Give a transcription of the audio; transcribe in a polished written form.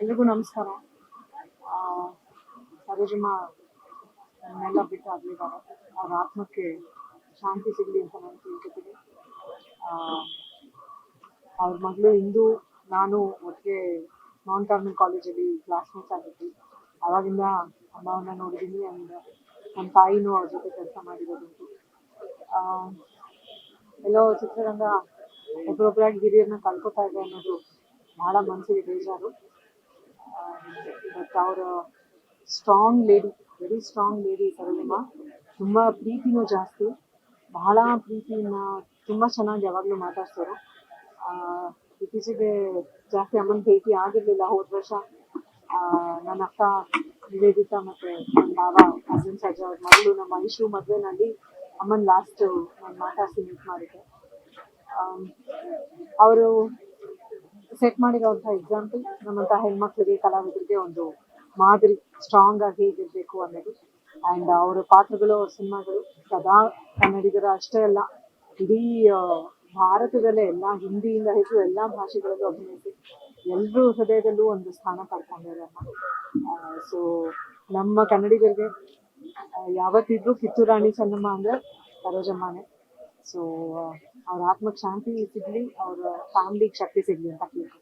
ಎಲ್ರಿಗೂ ನಮಸ್ಕಾರ. ಆ, ಸರೋಜಮ್ಮ ನನ್ನೆಲ್ಲ ಬಿಟ್ಟು ಆಗಲಿದ್ದಾರೆ. ಅವ್ರ ಆತ್ಮಕ್ಕೆ ಶಾಂತಿ ಸಿಗಲಿ ಅಂತ ನಾನು ಕೇಳ್ಕೊತೀನಿ. ಅವ್ರ ಮಗಳು ಇಂದು ನಾನು ಒಟ್ಟಿಗೆ ಮೌಂಟ್ ಕಾರ್ಮೆಲ್ ಕಾಲೇಜಲ್ಲಿ ಕ್ಲಾಸ್ಮೇಟ್ಸ್ ಆಗಿದ್ವಿ. ಆವಾಗಿಂದ ಅಮ್ಮವನ್ನ ನೋಡಿದ್ದೀನಿ ಆ್ಯಂಡ್ ನನ್ನ ತಾಯಿನೂ ಅವ್ರ ಜೊತೆ ಕೆಲಸ ಮಾಡಿರೋದುಂಟು. ಎಲ್ಲೋ ಚಿತ್ರರಂಗ ಒಬ್ಬರೊಬ್ಬರಾಗಿ ಹಿರಿಯರನ್ನ ಕಳ್ಕೊತಾ ಇದೆ ಅನ್ನೋದು ಭಾಳ ಮನಸ್ಸಿಗೆ ಬೇಜಾರು. ಬಟ್ ಅವರ strong lady, very strong lady Sarojamma. ತುಂಬ ಪ್ರೀತಿನೂ ಜಾಸ್ತಿ, ಬಹಳ ಪ್ರೀತಿನ ತುಂಬ ಚೆನ್ನಾಗಿ ಯಾವಾಗಲೂ ಮಾತಾಡ್ಸೋರು. ಇತ್ತೀಚೆಗೆ ಜಾಸ್ತಿ ಅಮ್ಮನ ಭೇಟಿ ಆಗಿರಲಿಲ್ಲ. ಹೋದ ವರ್ಷ ನನ್ನ ಅಕ್ಕ ನಿವೇದಿತಾ ಮತ್ತು ನನ್ನ ಬಾವ ಕಸಿನ್ ಸಜ್ಜ ಅವ್ರ ಮಗಳು ನಮ್ಮ ಐಶು ಮದುವೆನಲ್ಲಿ ಅಮ್ಮನ ಲಾಸ್ಟ್ ನಾನು ಮಾತಾಡಿಸಿ ಮೀಟ್ ಮಾಡಿದ್ದೆ. ಅವರು ಸೆಟ್ ಮಾಡಿರೋಂಥ ಎಕ್ಸಾಂಪಲ್ ನಮ್ಮಂಥ ಹೆಣ್ಮಕ್ಳಿಗೆ, ಕಲಾವಿದರಿಗೆ ಒಂದು ಮಾದರಿ, ಸ್ಟ್ರಾಂಗ್ ಆಗಿ ಹೇಗಿರಬೇಕು ಅನ್ನೋದು. ಆ್ಯಂಡ್ ಅವರ ಪಾತ್ರಗಳು, ಅವ್ರ ಸಿನಿಮಾಗಳು ಸದಾ ಕನ್ನಡಿಗರ ಅಷ್ಟೇ ಅಲ್ಲ, ಇಡೀ ಭಾರತದಲ್ಲೇ ಎಲ್ಲ ಹಿಂದಿಯಿಂದ ಹಿಡಿದು ಎಲ್ಲ ಭಾಷೆಗಳಲ್ಲೂ ಅಭಿನಯಿಸಿ ಎಲ್ಲರೂ ಹೃದಯದಲ್ಲೂ ಒಂದು ಸ್ಥಾನ ಪಡ್ಕೊಂಡಿದ್ದಾರೆ ಅಮ್ಮ. ಸೊ ನಮ್ಮ ಕನ್ನಡಿಗರಿಗೆ ಯಾವತ್ತಿದ್ರೂ ಕಿತ್ತೂರಾಣಿ ಚೆನ್ನಮ್ಮ ಅಂದರೆ ಸರೋಜಮ್ಮನೇ. ಸೊ ಅವ್ರ ಆತ್ಮಕ್ಕೆ ಶಾಂತಿ ಸಿಗಲಿ, ಅವ್ರ ಫ್ಯಾಮಿಲಿಗೆ ಶಕ್ತಿ ಸಿಗಲಿ ಅಂತ ಕೇಳ್ತೀನಿ.